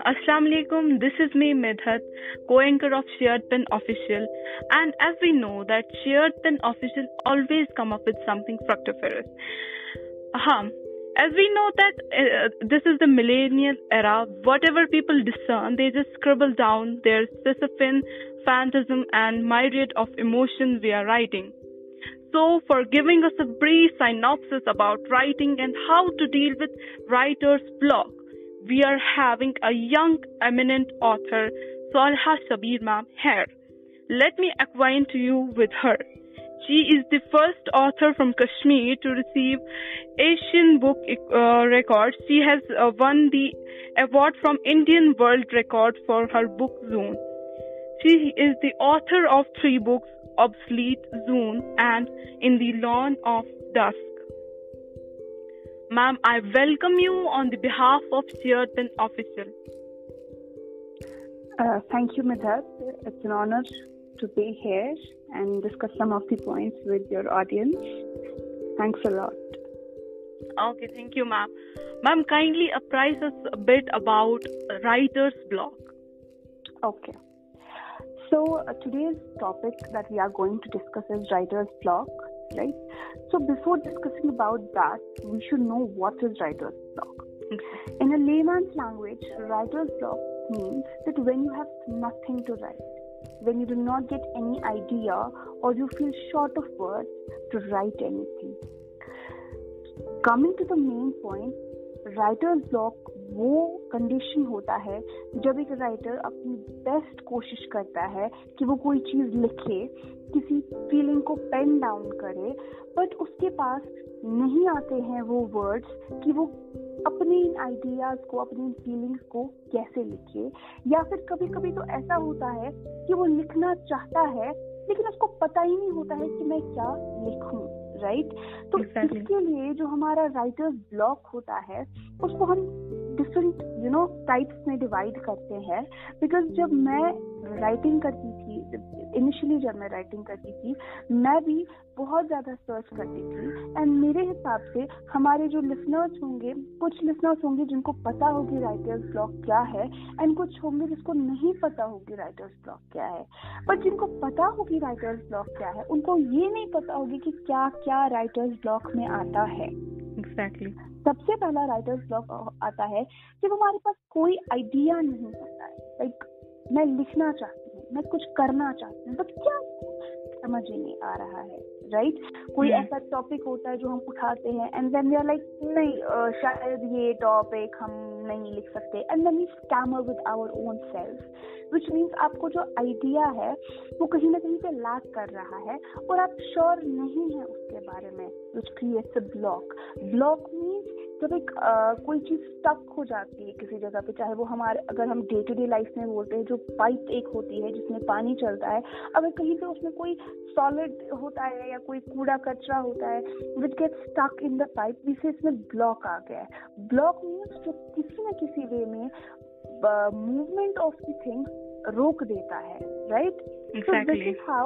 Assalamu alaikum. This is me, Medhat, co-anchor of Shared Pen Official. And as we know that Shared Pen Official always come up with something fructiferous. As we know that this is the millennial era, whatever people discern, they just scribble down their specific phantasm and myriad of emotions via writing. So, for giving us a brief synopsis about writing and how to deal with writer's block, we are having a young, eminent author, Salha Shabir ma'am, here. Let me acquaint you with her. She is the first author from Kashmir to receive Asian Book Record. She has won the award from Indian World Record for her book Zone. She is the author of 3 books, Obsolete, Zone, and In the Lawn of Dusk. Ma'am, I welcome you on the behalf of Shared Pen Official. Thank you, Medhat. It's an honor to be here and discuss some of the points with your audience. Thanks a lot. Okay, thank you, ma'am. Ma'am, kindly apprise us a bit about writer's block. Okay. So today's topic that we are going to discuss is writer's block, right? So before discussing about that, we should know what is writer's block. In a layman's language, writer's block means that when you have nothing to write, when you do not get any idea or you feel short of words to write anything. Coming to the main point, writers block वो condition होता है जब एक writer अपनी best कोशिश करता है कि वो कोई चीज लिखे, किसी फीलिंग को पेन डाउन करे, बट उसके पास नहीं आते हैं वो वर्ड्स कि वो अपने इन आइडियाज को, अपनी इन फीलिंग्स को कैसे लिखे। या फिर कभी कभी तो ऐसा होता है कि वो लिखना चाहता है लेकिन उसको पता ही नहीं होता है कि मैं क्या लिखूं, राइट? तो इसके लिए जो हमारा राइटर्स ब्लॉक होता है उसको हम डिफरेंट टाइप्स में डिवाइड करते हैं। बिकॉज जब मैं राइटिंग करती थी, इनिशियली जब मैं राइटिंग करती थी, मैं भी बहुत ज्यादा सर्च करती थी। एंड मेरे हिसाब से हमारे जो लिसनर्स होंगे, कुछ लिसनर्स होंगे जिनको पता होगी राइटर्स ब्लॉक क्या है एंड कुछ होंगे जिसको नहीं पता होगी राइटर्स ब्लॉक क्या है। बट जिनको पता होगी राइटर्स ब्लॉक क्या है, उनको ये नहीं पता होगी कि क्या क्या राइटर्स ब्लॉक में आता है। Exactly. सबसे पहला राइटर्स ब्लॉक आता है जब हमारे पास कोई आइडिया नहीं होता है। लाइक मैं लिखना चाहती हूँ, मैं कुछ करना चाहती हूँ, बट क्या समझ ही नहीं आ रहा है, राइट? कोई ऐसा टॉपिक होता है जो हम उठाते हैं and then we are like नहीं, शायद ये टॉपिक हम नहीं लिख सकते, and then we stammer with our own self, which means आपको जो आइडिया है वो कहीं ना कहीं पे लैक कर रहा है और आप श्योर नहीं है उसके बारे में, which creates a block. Block means जब एक कोई चीज स्टक हो जाती है किसी जगह पे, चाहे वो हमारे, अगर हम डे टू डे लाइफ में बोलते हैं, जो पाइप एक होती है जिसमें पानी चलता है, अगर कहीं पे उसमें कोई सॉलिड होता है या कोई कूड़ा कचरा होता है which get stuck in the pipe, जिससे इसमें ब्लॉक आ गया है। ब्लॉक मीन्स जो किसी न किसी वे में मूवमेंट ऑफ द थिंग्स रोक देता है, right? So this is how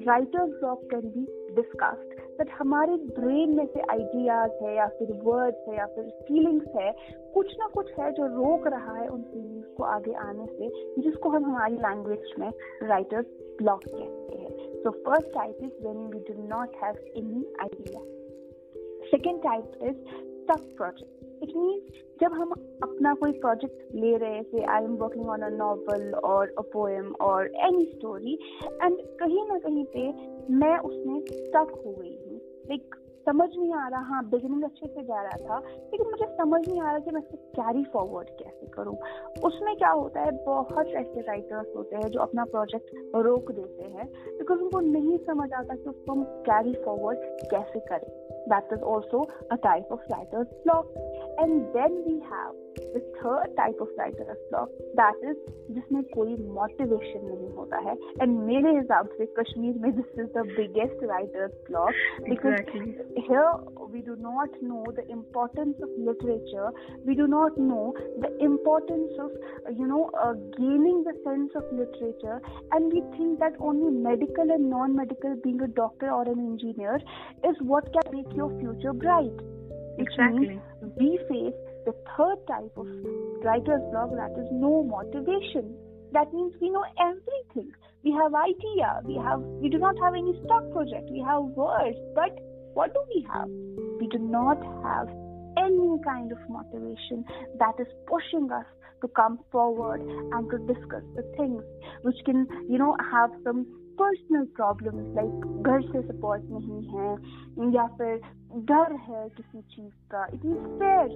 writer's block can be discussed. That हमारे ब्रेन में से आइडियाज है या फिर वर्ड्स है या फिर फीलिंग्स है, कुछ ना कुछ है जो रोक रहा है उन फीलिंग्स को आगे आने से, जिसको हम हमारी लैंग्वेज में राइटर्स ब्लॉक कहते हैं। So first type is when we do not have any idea. Second type is stuck project. It means जब हम अपना कोई प्रोजेक्ट ले रहे हैं, say I am working on a novel और अ पोएम और एनी स्टोरी, एंड कहीं ना कहीं पे मैं उसमें स्टक हो गई हूँ। लाइक समझ नहीं आ रहा, हाँ बिगिनिंग अच्छे से जा रहा था लेकिन मुझे समझ नहीं आ रहा कि मैं इसे कैरी फॉरवर्ड कैसे करूँ। उसमें क्या होता है, बहुत ऐसे राइटर्स होते हैं जो अपना प्रोजेक्ट रोक देते हैं बिकॉज उनको नहीं समझ आता कि उसको हम कैरी फॉरवर्ड कैसे करें। That is also a type of writer's block. And then we have the third type of writer's block, that is जिसमें कोई motivation नहीं होता है। And मेरे हिसाब से कश्मीर में this is the biggest writer's block because here we do not know the importance of literature. We do not know the importance of gaining the sense of literature, and we think that only medical and non-medical, being a doctor or an engineer, is what can make your future bright. Which means we face The third type of writer's block, that is no motivation. That means we know everything. We have idea. We do not have any stock project. We have words, but what do we have? We do not have any kind of motivation that is pushing us to come forward and to discuss the things which can, have some personal problems like घर से support नहीं है या फिर डर है किसी चीज का. It is fair.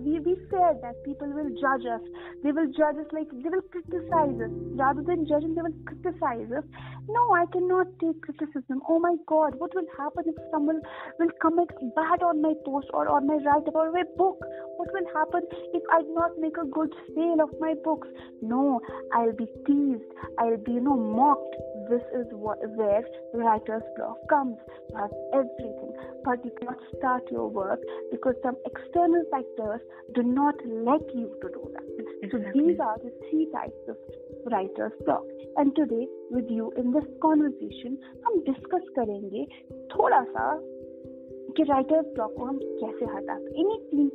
We fear that people will judge us. They will judge us like they will criticize us. Rather than judging, they will criticize us. No, I cannot take criticism. Oh my God, what will happen if someone will comment bad on my post or on my write about my book? What will happen if I do not make a good sale of my books? No, I'll be teased. I'll be, mocked. This is where writer's block comes. You have everything, but you cannot start your work because some external factors do not let you to do that. Exactly. So these are the three types of writer's block. And today, with you in this conversation, हम discuss करेंगे थोड़ा सा कि writers block को हम कैसे हटा सकते. इन्हीं 3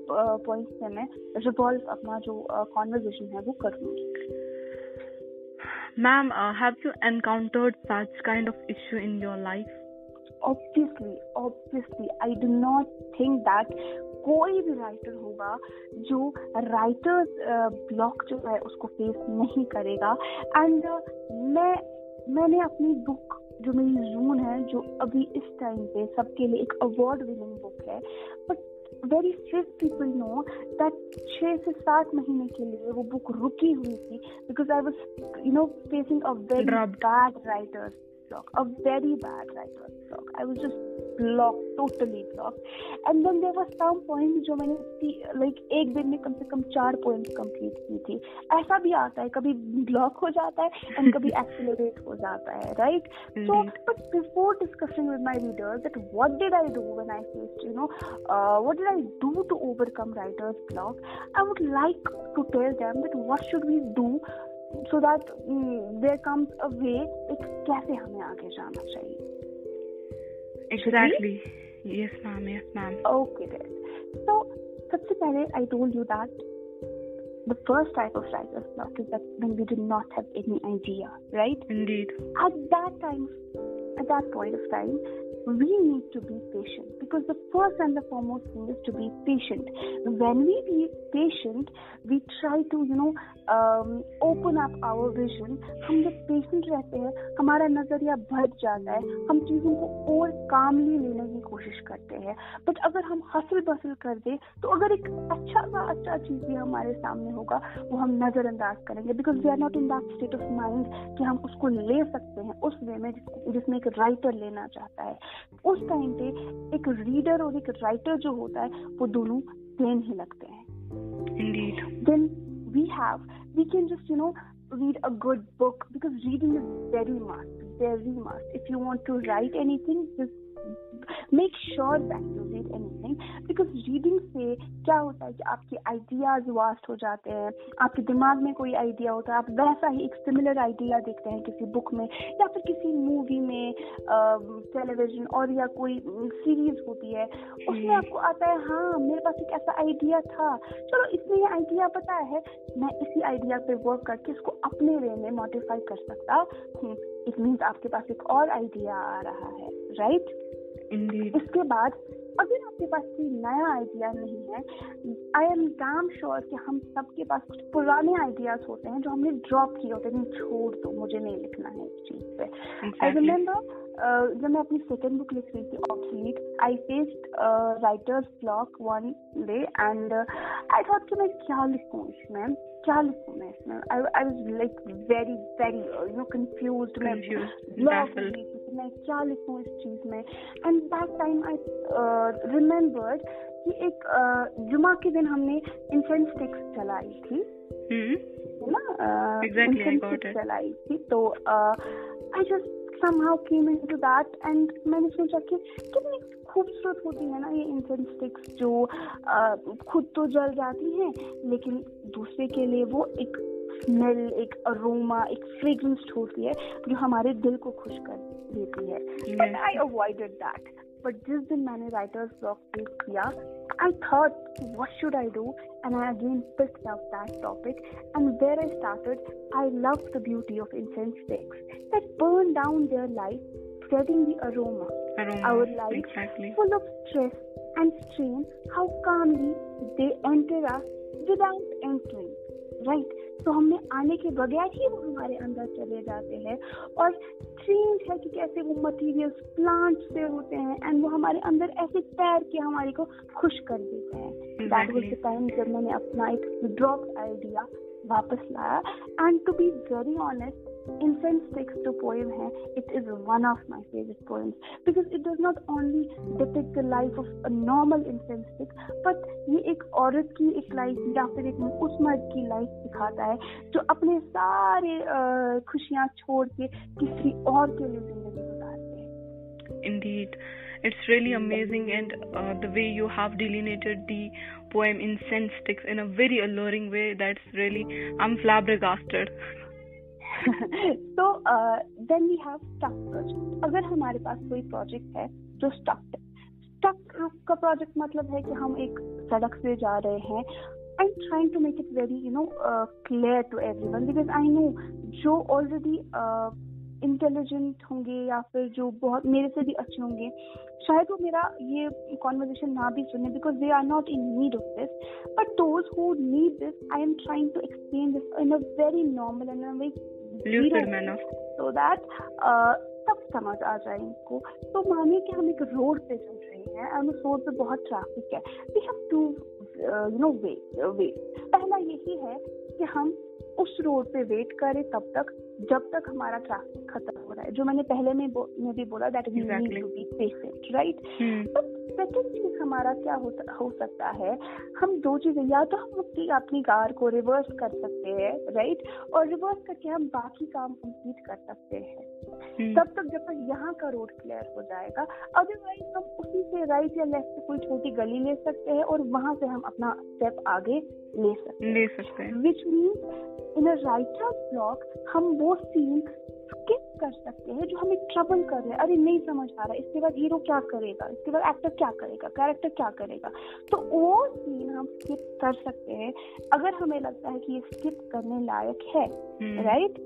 पॉइंट्स से मैं रिवॉल्व अपना जो कॉन्वर्सेशन है वो करूँगी. Ma'am, have you encountered such kind of issue in your life? Obviously, I do not think that कोई भी राइटर होगा जो राइटर्स ब्लॉक जो है उसको फेस नहीं करेगा. एंड मैंने अपनी बुक जो मेरी जून है, जो अभी इस टाइम पे सबके लिए एक अवार्ड विनिंग बुक है, but very few people know that 6 से 7 महीने के लिए वो बुक रुकी हुई थी because I was facing a very bad writer's block, a very bad writer's block. I was just blocked, totally blocked. And then there was some point जो मैंने एक दिन में कम से कम 4 points complete की थी. ऐसा भी आता है, कभी ब्लॉक हो जाता है and कभी accelerate हो जाता है, right? So, but before discussing with my readers that what did I do when I faced, what did I do to overcome writer's block, I would like to tell them that what should we do so that there comes a way कैसे हमें आगे जाना चाहिए. Exactly. Yes, ma'am. Okay, then. So, सबसे पहले I told you that the first type of writer's block is that when we do not have any idea, right? Indeed. At that point of time, we need to be patient because the first and the foremost thing is to be patient. When we be patient, we try to, open up our vision. हम जब patient रहते हैं, हमारा नजरिया बढ़ जाता है, हम चीजों को और calmly लेने की कोशिश करते हैं. But अगर हम हसल बसल कर दे, तो अगर एक अच्छा चीज भी हमारे सामने होगा, वो हम नजरअंदाज करेंगे because we are not in that state of mind कि हम उसको ले सकते हैं उस वे में जिसमें एक राइटर लेना चाहता है. उस टाइम पे एक रीडर और एक राइटर जो होता है वो दोनों सेम ही लगते हैं. Indeed. Then we can just read a good book because reading is very must. If you want to write anything, just make sure that you read anything because reading से क्या होता है कि आपके आइडियाज वास्ट हो जाते हैं. आपके दिमाग में कोई आइडिया होता है, आप वैसा ही एक सिमिलर आइडिया देखते हैं किसी बुक में या फिर किसी मूवी में, टेलीविजन और या कोई सीरीज होती है, उसमें आपको आता है हाँ मेरे पास एक ऐसा आइडिया था, चलो इसमें ये आइडिया पता है, मैं इसी आइडिया पे वर्क करके इसको अपने वे में मॉडिफाई कर सकता हूँ. इट मीन्स आपके पास एक और आइडिया आ रहा है, राइट? इसके बाद अगर आपके पास कोई नया आइडिया नहीं है, आई एम डैम श्योर कि हम सबके पास कुछ पुराने आइडियाज होते हैं जो हमने ड्रॉप किए होते हैं. छोड़ दो, मुझे नहीं लिखना है इस चीज पे. आई रिमेम्बर जब मैं अपनी सेकेंड बुक लिख रही थी obsolete, I faced writers block one day and I thought कि मैं क्या लिखूं इसमें. I was like very confused. मैं क्या लिखूं इस चीज में. And that time I remembered कि एक जुमा के दिन हमने इंसेंस स्टिक्स जलाई थी, है ना? इंसेंस स्टिक्स जलाई थी. तो I just somehow came into that and मैंने सोचा कि कितनी खूबसूरत होती है ना ये इंसेंस स्टिक्स जो खुद तो जल जाती हैं लेकिन दूसरे के लिए वो एक स्मेल, एक अरोमा, एक फ्रेग्रेंस छोड़ती है जो हमारे दिल को खुश कर देती है. But I avoided that. But जिस दिन मैंने राइटर्स ब्लॉक फेस किया, I thought what should I do, and I again picked up that topic, and where I started, I love the beauty of incense sticks that burn down their life, spreading the aroma. Our lives, exactly. Full of stress and strain, how calmly they enter us without entering, right? तो हमने आने के बगैर ही वो हमारे अंदर चले जाते हैं, और स्ट्रेंज है कि कैसे वो मटेरियल्स प्लांट से होते हैं एंड वो हमारे अंदर ऐसे तैर के हमारे को खुश कर देते हैं. दैट वाज द टाइम जब मैंने अपना एक ड्रॉप आइडिया वापस लाया, and to be very honest, Incense Sticks जो poem है, it is one of my favorite poems because it does not only depict the life of a normal incense stick, but ये एक औरत की एक life या फिर एक उस मर्द की लाइफ दिखाता है जो अपने सारे खुशियाँ छोड़ के किसी और के लिए जिंदगी गुजारते हैं. Indeed, it's really amazing, and the way you have delineated the poem Incense Sticks in a very alluring way, that's really, I'm flabbergasted. So then we have stuck project. अगर हमारे पास कोई प्रोजेक्ट है जो स्टक का project मतलब है कि हम एक सड़क से जा रहे हैं. I am trying to make it very clear to everyone, because I know जो ऑलरेडी इंटेलिजेंट होंगे या फिर जो बहुत मेरे से भी अच्छे होंगे, शायद वो मेरा ये कॉन्वर्सेशन ना भी सुने because they are not in need of this. But those who need this, I am trying to explain this in a very normal and a very lucid manner, so that सब समझ आ जाए इनको. तो मानिए कि हम एक रोड पे चल रहे हैं और उस रोड पे बहुत ट्रैफिक है. We have to wait. पहला यही है कि हम उस रोड पे वेट करें तब तक जब तक हमारा ट्रैफिक खत्म हो रहा है, जो मैंने पहले में भी बोला, that we need to be patient, right. But second चीज हमारा क्या हो सकता है, हम दो चीजें, या तो हम अपनी कार को रिवर्स कर सकते हैं, राइट, और रिवर्स करके हम बाकी काम कंप्लीट कर सकते हैं तब तक जब तक यहाँ का रोड क्लियर हो जाएगा. अदरवाइज हम उसी से राइट या लेफ्ट से कोई छोटी गली ले सकते हैं और वहां से हम अपना स्टेप आगे ले सकते हैं. Which means in a writers block हम वो सीन स्किप कर सकते हैं जो हमें ट्रबल कर रहे हैं. अरे नहीं समझ आ रहा, इसके बाद हीरो क्या करेगा, इसके बाद एक्टर क्या करेगा, कैरेक्टर क्या करेगा. तो वो सीन हम स्किप कर सकते हैं अगर हमें लगता है कि ये स्किप करने लायक है, राइट.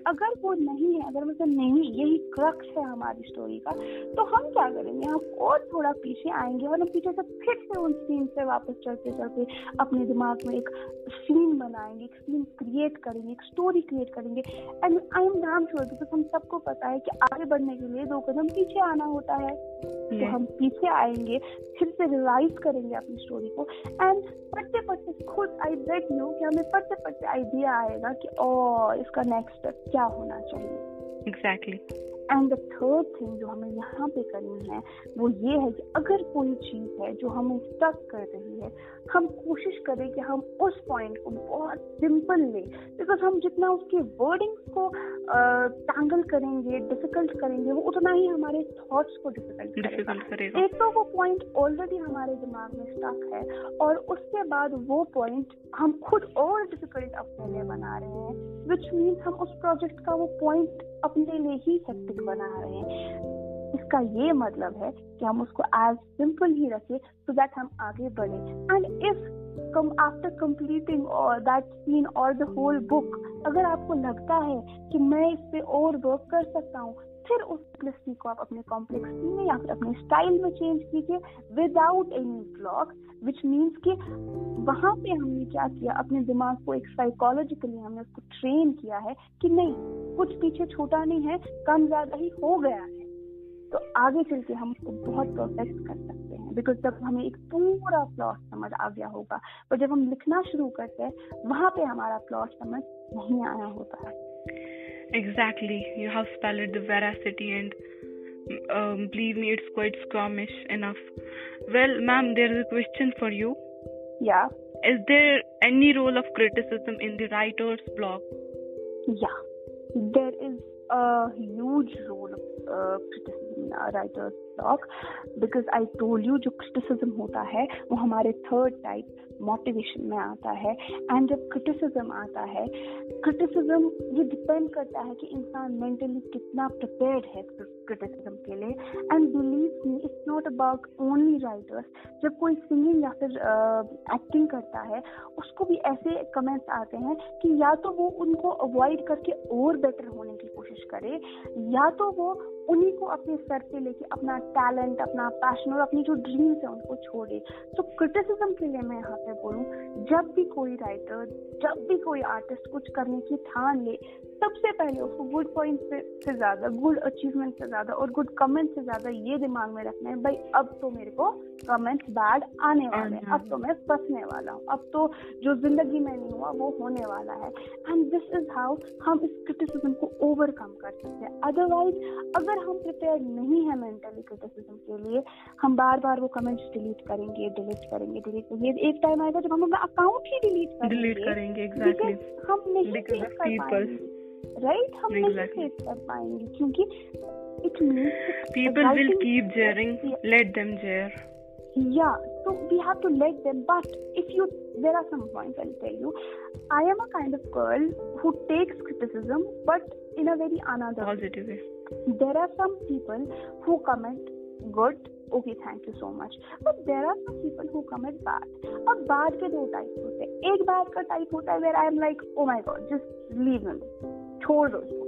अगर वो नहीं है, अगर मतलब नहीं यही क्रक्स है हमारी स्टोरी का, तो हम क्या करेंगे, हम और थोड़ा पीछे आएंगे और हम पीछे से फिर से उन सीन से वापस चलते चलते अपने दिमाग में एक सीन बनाएंगे, एक सीन क्रिएट करेंगे, एक स्टोरी क्रिएट करेंगे. And I am damn sure, because हम सबको पता है कि आगे बढ़ने के लिए 2 कदम पीछे आना होता है. तो हम पीछे आएंगे, फिर से रिवाइज करेंगे अपनी स्टोरी को, एंड पढ़ते पढ़ते खुद आई बेट यू कि हमें पढ़ते पढ़ते आइडिया आएगा कि इसका नेक्स्ट स्टेप क्या होना चाहिए. Exactly. And the third thing जो हमें यहाँ पे करनी है वो ये है कि अगर कोई चीज़ है जो हमें स्टक कर रही है, हम कोशिश करें कि हम उस पॉइंट को बहुत सिंपल लें, बिकॉज हम जितना उसके वर्डिंग्स को टैंगल करेंगे, डिफिकल्ट करेंगे, वो उतना ही हमारे थॉट्स को डिफिकल्ट करेगा. एक तो वो पॉइंट ऑलरेडी हमारे दिमाग में स्टक है और उसके बाद वो पॉइंट हम खुद और डिफिकल्ट अपने लिए बना रहे हैं, विच मीन्स हम उस प्रोजेक्ट का वो पॉइंट अपने लिए ही हेक्टिक बना रहे हैं. इसका ये मतलब है कि हम उसको एज सिंपल ही रखें सो दैट हम आगे बढ़े. And if after completing that scene और द होल बुक, अगर आपको लगता है कि मैं इस पे और वर्क कर सकता हूँ, फिर उस सिंपलिसिटी को आप अपने कॉम्प्लेक्सिटी में या फिर अपने स्टाइल में चेंज कीजिए without any block. Which means कि वहां पे हमने क्या किया, अपने दिमाग को एक साइकोलॉजिकली हमने उसको ट्रेन किया है कि नहीं, कुछ पीछे छूटा नहीं है, कम ज्यादा ही हो गया है, तो आगे चल के हम उसको बहुत परफेक्ट कर सकते हैं. बिकॉज जब हमें एक पूरा प्लॉट समझ आ गया होगा, पर जब हम लिखना शुरू करते हैं वहां पे हमारा प्लॉट समझ नहीं आया होता है. Exactly, you have spelled the veracity, and believe me, it's quite skirmish enough. Well, ma'am, there is a question for you. Yeah. Is there any role of criticism in the writer's block? Yeah, there is a huge role of criticism in a writer's talk, because I told you जो criticism होता है वो हमारे third type motivation में आता है. And जब criticism आता है, क्रिटिसिज्म ये डिपेंड करता है कि इंसान मेंटली कितना प्रिपेयर्ड है क्रिटिसिज्म के लिए. And believe me, it's not about only writers. जब कोई सिंगिंग या फिर एक्टिंग करता है, उसको भी ऐसे कमेंट्स आते हैं कि या तो वो उनको अवॉइड करके और बेटर होने की कोशिश करे, या तो वो उन्हीं को अपने सर पे लेके अपना टैलेंट, अपना पैशन और अपनी जो ड्रीम्स है उनको छोड़े. तो क्रिटिसिज्म के लिए मैं यहाँ पे बोलूँ, जब भी कोई राइटर, जब भी कोई आर्टिस्ट कुछ करने की ठान ले, सबसे पहले उसको गुड पॉइंट से ज्यादा, गुड अचीवमेंट से ज्यादा और गुड कमेंट से ज्यादा ये दिमाग में रखना है, भाई अब तो मेरे को कमेंट्स बैड आने वाले हैं, अब तो मैं फंसने वाला हूँ, अब तो जो जिंदगी में नहीं हुआ वो होने वाला है. एंड दिस इज हाउ हम इस क्रिटिसिज्म को ओवरकम कर सकते हैं. अदरवाइज अगर हम प्रिपेयर नहीं है मेंटली क्रिटिसिज्म के लिए, हम बार बार वो कमेंट्स डिलीट करेंगे. एक टाइम आएगा जब हम अपना अकाउंट ही डिलीट करेंगे. एग्जैक्टली. हम नहीं फेस कर पाएंगे, राइट? हम नहीं फेस कर पाएंगे क्योंकि it means people will keep jeering. Let them jeer. Yeah, so we have to let them. But if you, there are some points I'll tell you. I am a kind of girl who takes criticism, but in a very another positive way. There are some people who comment good, okay, thank you so much. But there are some people who comment bad. अब bad के दो type होते हैं. एक bad का type होता है where I am like, oh my god, just leave him, छोड़ दो उसको.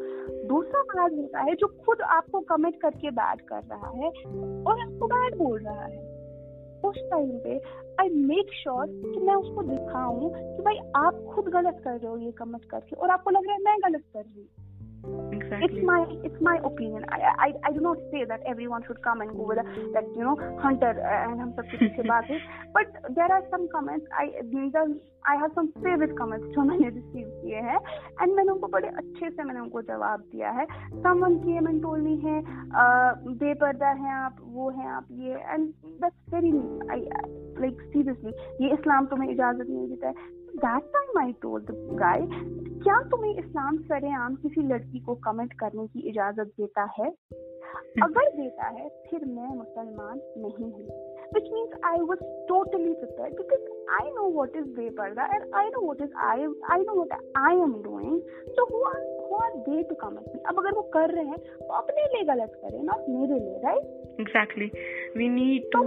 दूसरा bad होता है जो खुद आपको कमेंट करके bad कर रहा है और आपको bad बोल रहा है. उस टाइम पे आई मेक श्योर कि मैं उसको दिखाऊं कि भाई आप खुद गलत कर रहे हो ये कमेंट करके, और आपको लग रहा है मैं गलत कर रही हूँ. Exactly. It's my opinion. I do not say that everyone should come and go with that, you know, hunter and हम सब कुछ से बात है. But there are some comments. I have some favorite comments जो मैंने receive किए हैं, and मैंने उनको बड़े अच्छे से मैंने उनको जवाब दिया है. Someone came and told me है बेपर्दा हैं आप, वो हैं आप, ये, and that's very like seriously ये इस्लाम तुम्हें इजाजत नहीं देता है. That time I told the guy, क्या तुम्हें इस्लाम सरेआम किसी लड़की को कमेंट करने की इजाजत देता है? अगर देता है फिर मैं मुसलमान नहीं हूँ. Which means I was totally prepared because I know what is बेपर्दा and I know what is I know what I am doing. So who are they to comment me? अब अगर वो कर रहे हैं तो अपने लिए गलत करें, not मेरे लिए, right? Exactly. We need to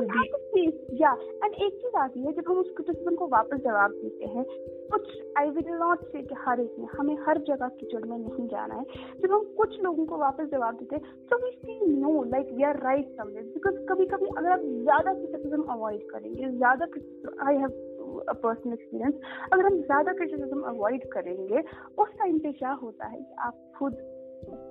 be. Yeah. And एक चीज आती है जब हम उस क्रिटिसिज्म को वापस जवाब देते हैं, कुछ I will not say कि हर एक में हमें हर जगह कीचड़ में नहीं जाना है. जब हम कुछ लोगों को वापस जवाब देते हैं तो we still know like we are right somewhere. Because कभी-कभी अगर आप ज्यादा क्रिटिसिज्म अवॉइड करेंगे, ज्यादा I have a personal experience, अगर हम ज्यादा क्रिटिसिज्म अवॉइड करेंगे उस टाइम पे क्या होता है कि आप खुद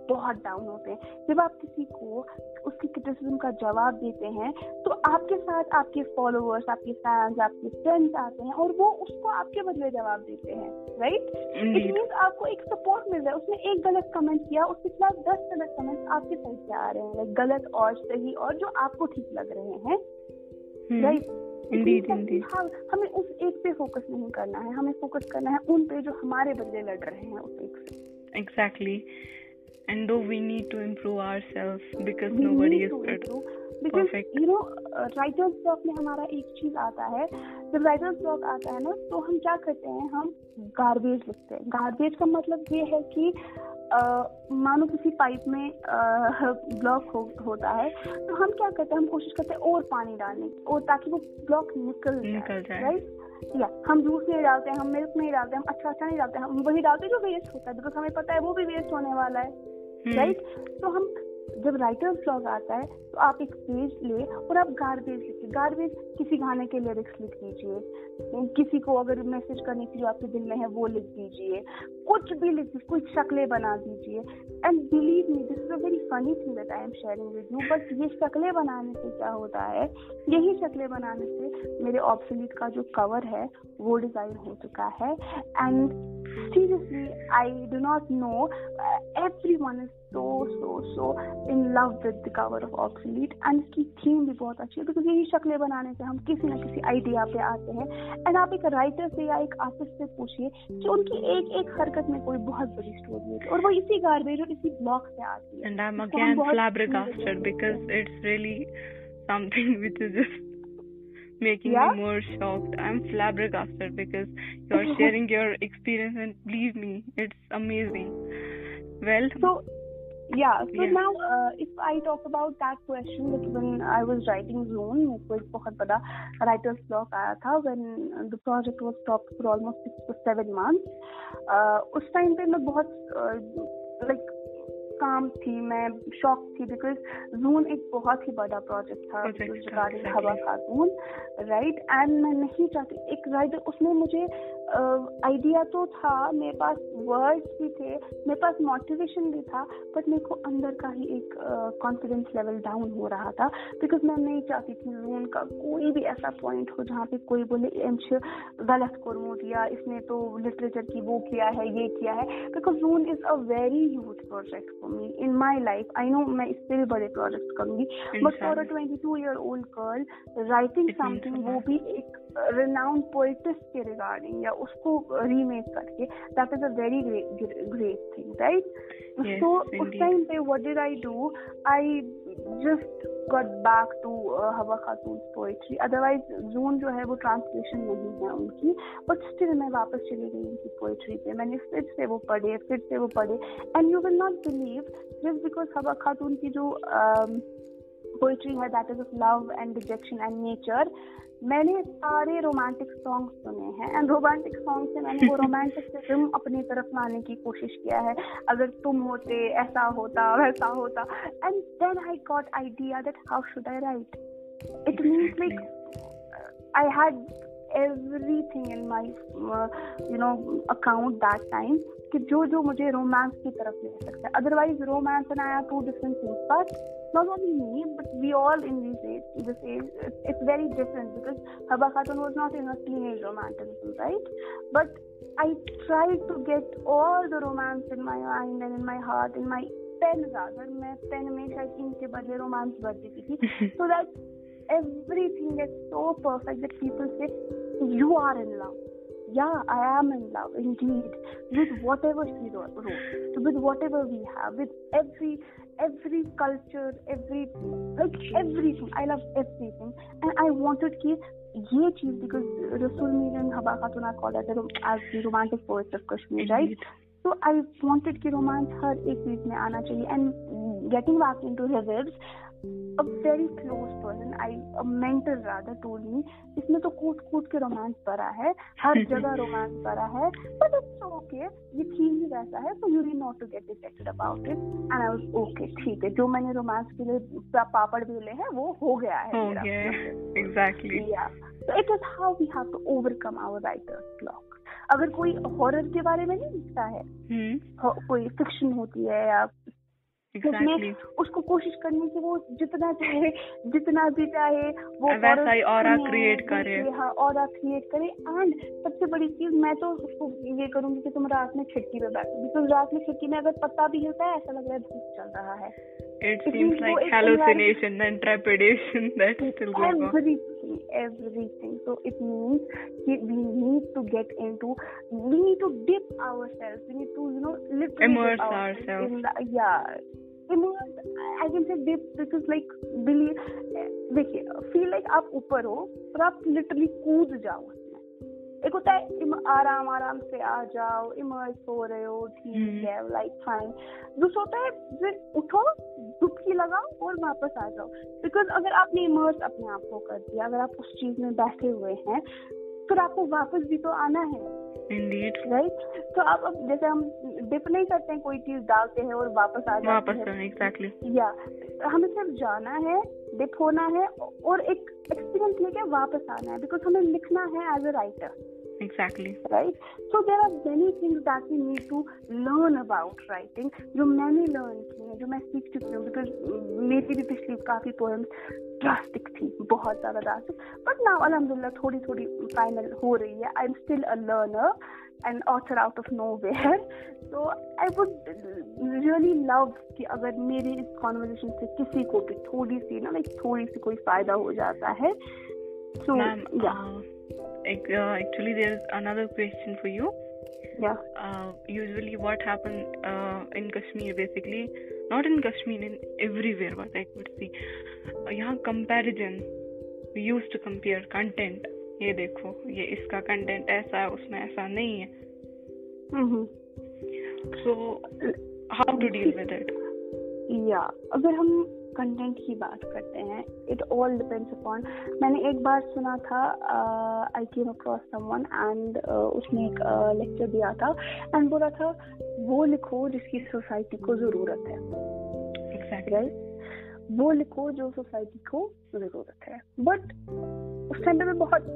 बहुत डाउन होते हैं. जब आप किसी को उसकी क्रिटिसिज्म का जवाब देते हैं तो आपके साथ आपके फॉलोअर्स, आपके फैंस, आपके फ्रेंड्स आते हैं और वो उसको आपके बदले जवाब देते हैं, राइट? इट मींस आपको एक सपोर्ट मिल रहा है. उसने एक गलत कमेंट किया, उसके खिलाफ 10 गलत कमेंट्स आपके साइड से आ रहे हैं, गलत और सही और जो आपको ठीक लग रहे हैं, राइट? हमें उस एक पे फोकस नहीं करना है, हमें फोकस करना है उन पे जो हमारे बदले लड़ रहे हैं उस एक से. Exactly. And though we need to improve ourselves because nobody is perfect. You know, writer's block में हमारा एक चीज आता है. जब writer's block आता है ना तो हम क्या करते हैं, हम गार्बेज लिखते हैं. गार्बेज का मतलब ये है कि मानो किसी पाइप में ब्लॉक होता है तो हम क्या करते हैं, हम कोशिश करते हैं और पानी डालने की, और ताकि वो ब्लॉक निकल जाए, राइट? या हम जूस नहीं डालते हैं, हम मिल्क नहीं डालते, हम अच्छा नहीं डालते हैं, हम वही डालते हैं जो वेस्ट होता है, बिकॉज हमें पता है वो भी वेस्ट होने वाला है, राइट? तो हम जब राइटर्स ब्लॉग आता है तो आप एक पेज ले और आप गार्बेज लिखिए. गार्बेज किसी गाने के लिरिक्स लिख दीजिए, किसी को अगर मैसेज करने की जो आपके दिल में है वो लिख दीजिए, कुछ भी लिख दीजिए, कुछ शक्लें बना दीजिए. And believe me, this is a very funny thing that I am sharing with you. But ये शक्लें बनाने से क्या होता है, यही शक्लें बनाने से मेरे ऑब्सोलीट का जो कवर है वो डिजाइन हो चुका है. And seriously, I do not know. everyone is so in love with the cover of Obsolete, and इसकी थीम भी बहुत अच्छी है, because यही शक्लें बनाने से हम किसी न किसी आइडिया पे आते हैं. एंड आप एक राइटर से या एक आर्टिस्ट से पूछिए कि उनकी एक एक हरकत में कोई बहुत बड़ी स्टोरी है, और वो इसी गार्बेज और इसी ब्लॉक से आती है. And I'm again flabbergasted because it's really something which is just making me more shocked. I'm flabbergasted because you're sharing your experience, and believe me, it's amazing. Well, so now if I talk about that question, that when I was writing Zone, मेरे को एक बहुत बड़ा writer's block आया था when the project was stopped for almost 6 to 7 months. उस time पे मैं बहुत like काम थी, मैं शॉक थी, बिकॉज जून एक बहुत ही बड़ा प्रोजेक्ट था रिगार्डिंग हवा खातून, राइट. एंड मैं नहीं चाहती एक राइटर, उसमें मुझे आइडिया तो था, मेरे पास वर्ड्स भी थे, मेरे पास मोटिवेशन भी था, बट मेरे को अंदर का ही एक कॉन्फिडेंस लेवल डाउन हो रहा था, बिकॉज मैं नहीं चाहती थी जून का कोई भी ऐसा पॉइंट हो जहाँ पे कोई बोले गलत कर्मो दिया, इसने तो लिटरेचर की वो किया है, ये किया है, because June is a very huge project for me in my life. I know मैं इससे भी बड़े प्रोजेक्ट करूंगी, but for a 22-year-old girl writing something, वो भी एक renowned poetess के regarding, या उसको रीमेक करके, that is a very great thing, right? Yes, so उस टाइम पे what did I do? I just got back to हवा खातून's poetry. Otherwise Zone जो है वो translation नहीं है उनकी, but still मैं वापस चली गई उनकी poetry पे. मैंने फिर से वो पढ़े, and you will not believe, just because हवा खातून की जो poetry है, that is of love and rejection and nature, मैंने सारे रोमांटिक सॉन्ग सुने हैं, एंड रोमांटिक सॉन्ग से मैंने वो रोमांटिसिज्म अपनी तरफ लाने की कोशिश किया है. अगर तुम होते, ऐसा होता, वैसा होता, and then I got idea that how should I write. It means like I had everything in my account that time कि जो मुझे रोमांस की तरफ ले सकता है. Otherwise romance and I are two different things, but not only me, but we all in this age, it's very different, because Haba Khatun was not in a teenage romanticism, right? But I tried to get all the romance in my mind and in my heart, in my pen rather. मैं pen में शायद इनके बदले romance भर देती थी, so that everything is so perfect that people say you are in love. Yeah, I am in love indeed with whatever she wrote, with whatever we have, with every culture, everything. I love everything, and I wanted कि ये चीज, because Rasul Mir and Haba Khatun are called as the romantic poets of Kashmir, right? So I wanted कि romance हर एक चीज में आना चाहिए. And getting back into Revivs, a very close person, a mentor rather, told me, इसमें तो कूट के रोमांस भरा है, हर जगह रोमांस भरा है, but it's okay, ये थीम ही वैसा है, so you need not to get dejected about it. And I was okay, ठीक है, जो मैंने रोमांस के लिए पापड़ बेले हैं वो हो गया है मेरा. Exactly. Yeah. So it is how we have to overcome our writer's block. अगर कोई हॉरर के बारे में नहीं लिखता है, कोई फिक्शन होती है या Exactly. उसको कोशिश करने की, वो जितना भी चाहे वो वैसा ही ऑरा क्रिएट करे. हाँ, ऑरा क्रिएट करे. एंड सबसे बड़ी चीज, मैं तो उसको ये करूंगी कि तुम रात में खिड़की पे बैठो, बिकॉज रात में खिड़की में अगर पत्ता भी हिलता है, ऐसा लग रहा है धूप चल रहा है. It seems like hallucination and trepidation that still goes on. Everything. So it means we need to dip ourselves. We need to, literally immerse ourselves. Immerse. I can say dip because like देखिए, feel like आप ऊपर हो और आप literally कूद जाओ. एक होता है आराम से आ जाओ, इमर्स हो रहे हो, ठीक है, लाइक फाइन. दूसरा होता है फिर उठो, डुबकी लगाओ और वापस आ जाओ. बिकॉज अगर आपने इमर्स अपने आप को कर दिया, अगर आप उस चीज में बैठे हुए हैं, फिर आपको वापस भी तो आना है. Indeed. राइट. तो आप अब जैसे हम डिप नहीं करते हैं, कोई चीज डालते हैं और वापस आ जाते हैं. Exactly. या हमें सिर्फ जाना है, डिप होना है और एक एक्सपीरियंस लेके वापस आना है, बिकॉज हमें लिखना है as a writer. Exactly. Right? So there are many things that we need to learn about writing, जो मैंने learn की है, जो मैं सीख चुकी हूँ, because मेरी भी पिछली काफी poems drastic थी, बहुत ज़्यादा drastic, but now alhamdulillah थोड़ी थोड़ी final हो रही है. I'm still a learner and author out of nowhere. So I would really love कि अगर मेरी इस conversation से किसी को भी थोड़ी सी ना थोड़ी सी कोई फायदा हो जाता है. So Ma'am, actually there's another question for you. Yeah. Usually what happens in Kashmir, basically not in Kashmir, in everywhere what I could see, यहाँ comparison, we used to compare content. ये देखो, ये इसका content ऐसा है, उसमें ऐसा नहीं है. So how to deal with it? Yeah, अगर हम कंटेंट की बात करते हैं, इट ऑल डिपेंड्स अपॉन. मैंने एक बार सुना था, आई केम अक्रॉस समवन एंड उसने एक लेक्चर दिया था एंड बोला था वो लिखो जिसकी सोसाइटी को जरूरत है. Exactly. वो लिखो जो सोसाइटी को जरूरत है. बट उस टाइम पे मैं बहुत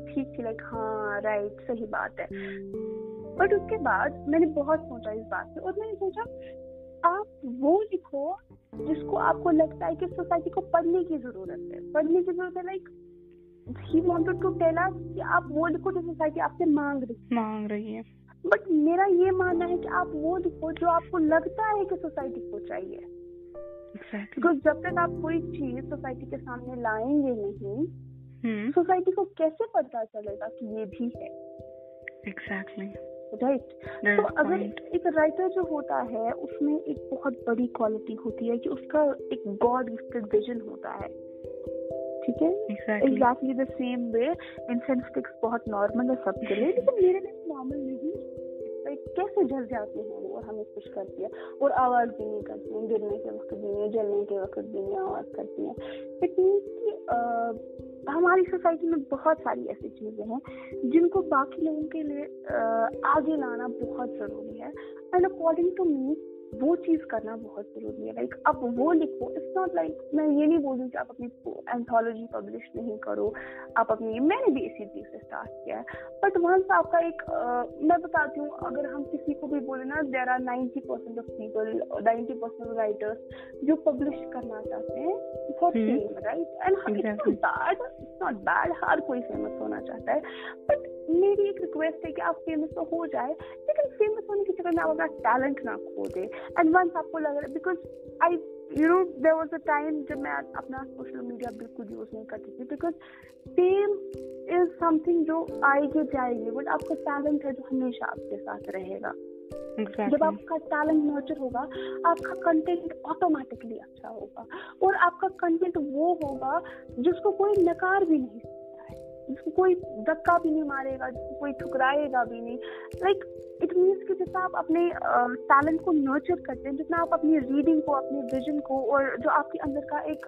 ठीक थी, हाँ राइट, सही बात है. बट उसके बाद मैंने बहुत सोचा इस बात पे, और मैंने सोचा आप वो लिखो जिसको आपको लगता है कि सोसाइटी को पढ़ने की जरूरत है. पढ़ने की जरूरत है, like he wanted to tell us कि आप वो लिखो जो सोसाइटी आपसे मांग रही है. बट मेरा ये मानना है कि आप वो लिखो जो आपको लगता है कि सोसाइटी को चाहिए. बिकॉज जब तक आप कोई चीज सोसाइटी के सामने लाएंगे नहीं, सोसाइटी को कैसे पता चलेगा कि ये भी है. एग्जैक्टली. राइट. तो अगर एक राइटर जो होता है उसमें एक बहुत बड़ी क्वालिटी होती है कि उसका एक गॉड गिफ्टेड विजन होता है. ठीक है. एग्जैक्टली द सेम वे इंसेंस्टिक्स बहुत नॉर्मल है सबके लिए, लेकिन मेरे लिए नॉर्मल नहीं. कैसे जल जाते हैं और हमें खुश करती है और आवाज भी नहीं करती है, गिरने के वक्त भी नहीं, जलने के वक्त भी नहीं आवाज करती है. इट मीन्स कि हमारी सोसाइटी में बहुत सारी ऐसी चीजें हैं जिनको बाकी लोगों के लिए आगे लाना बहुत जरूरी है. एंड अकॉर्डिंग टू मी वो चीज करना बहुत जरूरी है. लाइक अब वो लिखो, इट्स नॉट लाइक मैं ये नहीं बोल रही कि आप अपनी एंथोलॉजी पब्लिश नहीं करो, आप अपनी, मैंने भी इसी चीज से स्टार्ट किया है. बट वंस आपका एक मैं बताती हूँ, अगर हम किसी को भी बोले ना, there are 90% of people, 90% of writers जो पब्लिश करना चाहते हैं for fame, right. And it's not bad, हर कोई फेमस होना चाहता है. बट मेरी एक रिक्वेस्ट है कि आप फेमस तो हो जाए, लेकिन फेमस होने के चक्कर में आप अपना टैलेंट ना खो दे. एंड वंस आपको लग रहा है, because I there was a time जब मैं अपना सोशल मीडिया बिल्कुल यूज नहीं करती थी, बिकॉज फेम इज समथिंग जो आएगी जाएगी, बट आपका टैलेंट है जो हमेशा आपके साथ रहेगा. जब आपका टैलेंट नर्चर होगा, आपका कंटेंट ऑटोमेटिकली अच्छा होगा, और आपका कंटेंट वो होगा जिसको कोई नकार भी नहीं सकता है, जिसको कोई धक्का भी नहीं मारेगा, जिसको कोई ठुकराएगा भी नहीं. लाइक इट मीन्स कि जितना आप अपने टैलेंट को नर्चर करते हैं, जितना आप अपनी रीडिंग को, अपने विजन को, और जो आपके अंदर का एक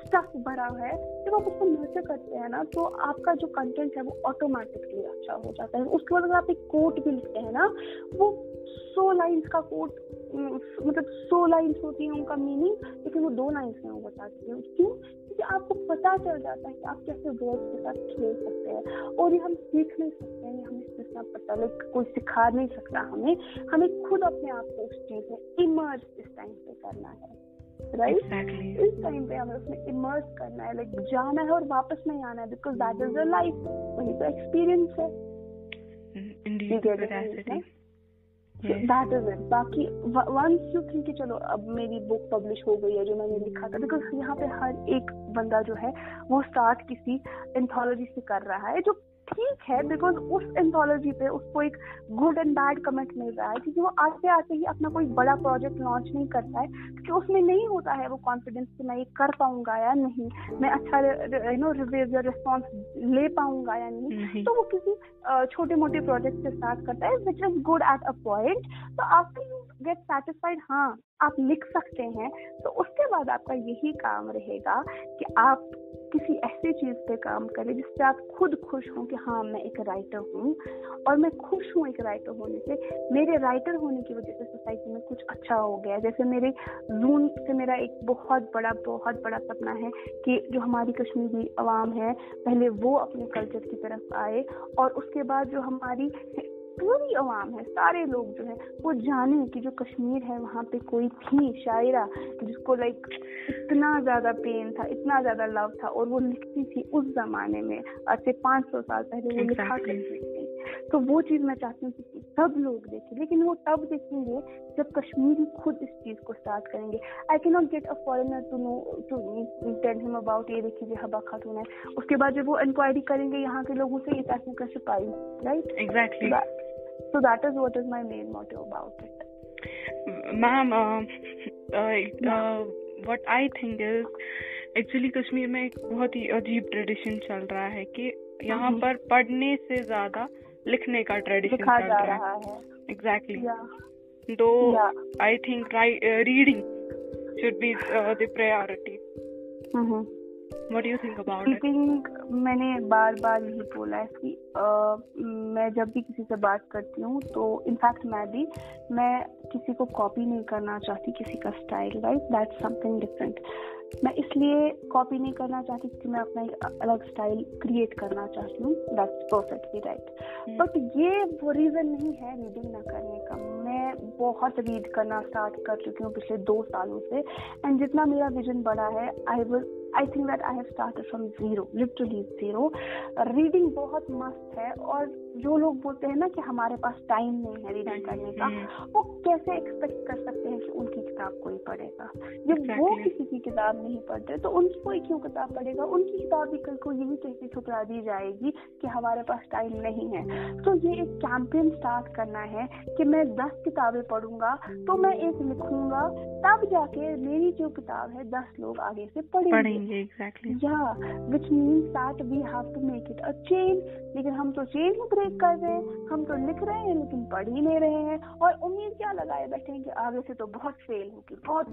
स्टफ भरा है, जब आप उसको नर्चर करते हैं ना, तो आपका जो कंटेंट है वो ऑटोमेटिकली अच्छा हो जाता है. उसके बाद अगर आप एक कोट भी लिखते हैं ना, वो 100 लाइन्स का कोट, मतलब 100 लाइन्स होती है उनका मीनिंग, लेकिन वो 2 लाइन्स में वो बताती है. क्यों? क्योंकि आपको पता चल जाता है कि आप कैसे वर्ड्स के साथ खेल सकते हैं. और ये हम सीख नहीं सकते हैं, हमें सीखना पड़ता है. लाइक कोई सिखा नहीं सकता हमें खुद अपने आप को उस चीज में इमर्ज इस टाइम पे करना है. राइट. इस टाइम पे हमें उसमें इमर्ज करना है, लाइक जाना है और वापस नहीं आना है, because that is a life. वही तो एक्सपीरियंस है. That is it. बाकी वंस यू थिंक कि चलो अब मेरी बुक पब्लिश हो गई है जो मैंने लिखा था, बिकॉज यहाँ पे हर एक बंदा जो है वो स्टार्ट किसी एंथोलॉजी से कर रहा है, जो ठीक है, बिकॉज उस एंथोलॉजी पे उसको एक गुड एंड बैड कमेंट मिल रहा है, क्योंकि वो आते आते ही अपना कोई बड़ा प्रोजेक्ट लॉन्च नहीं करता है, क्योंकि उसमें नहीं होता है वो कॉन्फिडेंस कि मैं ये कर पाऊंगा या नहीं, मैं अच्छा रिव्यू या रिस्पॉन्स ले पाऊंगा या नहीं. तो वो किसी छोटे मोटे प्रोजेक्ट से स्टार्ट करता है, which is good at a point. तो आफ्टर यू गेट सेटिस्फाइड, हाँ आप लिख सकते हैं, तो उसके बाद आपका यही काम रहेगा कि आप किसी ऐसी चीज पे काम करें जिससे आप खुद खुश हों कि हाँ मैं एक राइटर हूँ और मैं खुश हूँ एक राइटर होने से। मेरे राइटर होने की वजह से सोसाइटी में कुछ अच्छा हो गया। जैसे मेरे जून से मेरा एक बहुत बड़ा सपना है कि जो हमारी कश्मीरी अवाम है पहले वो अपने कल्चर की तरफ आए और उसके बाद जो हमारी पूरी अवाम है, सारे लोग जो है वो जाने कि जो कश्मीर है वहाँ पे कोई थी शायरा जिसको लाइक इतना ज्यादा पेन था, इतना ज्यादा लव था और वो लिखती थी उस जमाने में, आज से 500 साल पहले वो लिखा करती थी। तो वो चीज मैं चाहती हूँ कि सब लोग देखें, लेकिन वो तब देखेंगे जब कश्मीरी खुद इस चीज को स्टार्ट करेंगे। I can not get a foreigner to tell him about ये देखिए हबा खातून है, उसके बाद जब वो इंक्वायरी करेंगे यहाँ के लोगों से ये पैसे कैसे पाई, right? Exactly. So that is what is my main motive about it. Ma'am, what I think is actually Kashmir में एक बहुत ही अजीब ट्रेडिशन चल रहा है कि यहाँ पर पढ़ने से ज्यादा लिखने का ट्रेडिशन चल रहा है। Exactly. Though I think reading should be the priority. What do you think about it? मैंने बार यही बोला है कि मैं जब भी किसी से बात करती हूँ तो इनफैक्ट मैं किसी को कॉपी नहीं करना चाहती किसी का style, right? That's something different. मैं इसलिए कॉपी नहीं करना चाहती क्योंकि मैं अपना एक अलग स्टाइल क्रिएट करना चाहती हूँ, दैट्स परफेक्टली राइट। बट ये वो रीजन नहीं है रीडिंग ना करने का। मैं बहुत रीड करना स्टार्ट कर चुकी हूँ पिछले 2 सालों से, एंड जितना मेरा विजन बड़ा है I think that I have started from zero, literally zero. Reading बहुत मस्त है, और जो लोग बोलते हैं ना कि हमारे पास टाइम नहीं है रीडिंग करने का, वो कैसे एक्सपेक्ट कर सकते हैं कि उनकी किताब कोई पढ़ेगा? जब वो किसी की किताब नहीं पढ़ते तो उनकी कोई क्यों किताब पढ़ेगा? उनकी किताब भी कल को यही कह के ठुकरा दी जाएगी कि हमारे पास टाइम नहीं है। तो ये एक कैंपेन स्टार्ट करना है कि मैं 10 किताबें पढ़ूंगा तो मैं एक लिखूंगा, तब जाके मेरी जो किताब है 10 लोग आगे से पढ़ेंगे। Exactly. Yeah, which means that we have to make it a chain. लेकिन हम तो चेन ही ब्रेक कर रहे हैं, हम तो लिख रहे हैं लेकिन पढ़ ही नहीं रहे हैं, और उम्मीद क्या लगाए बैठे हैं कि आगे से तो बहुत फेल होगी, बहुत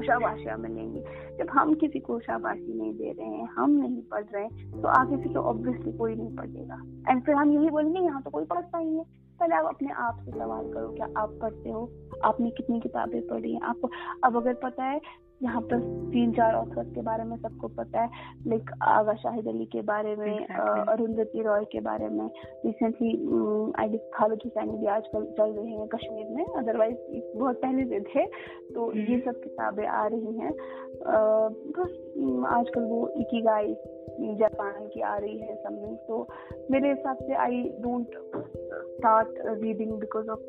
शाबाशियां मिलेंगी। जब हम किसी को शाबाशी नहीं दे रहे हैं, हम नहीं पढ़ रहे हैं, तो आगे से तो ऑब्वियसली कोई नहीं पढ़ेगा। एंड फिर हम यही बोलेंगे यहाँ तो कोई पढ़ता ही है। पहले आप अपने आप से सवाल करो, क्या आप पढ़ते हो? आपने कितनी किताबें पढ़ी हैं? आपको अब अगर पता है यहाँ पर 3-4 ऑथर्स के बारे में सबको पता है, लाइक आगा शाहिद अली के बारे में, अरुंधति रॉय के बारे में, रिसेंटली खालिद हुसैनी भी आजकल चल रहे हैं कश्मीर में, अदरवाइज बहुत पहले से थे। तो ये सब किताबें आ रही हैं। बस आजकल वो इकिगाई जापान की आ रही है समथिंग। तो मेरे हिसाब से I don't start reading because of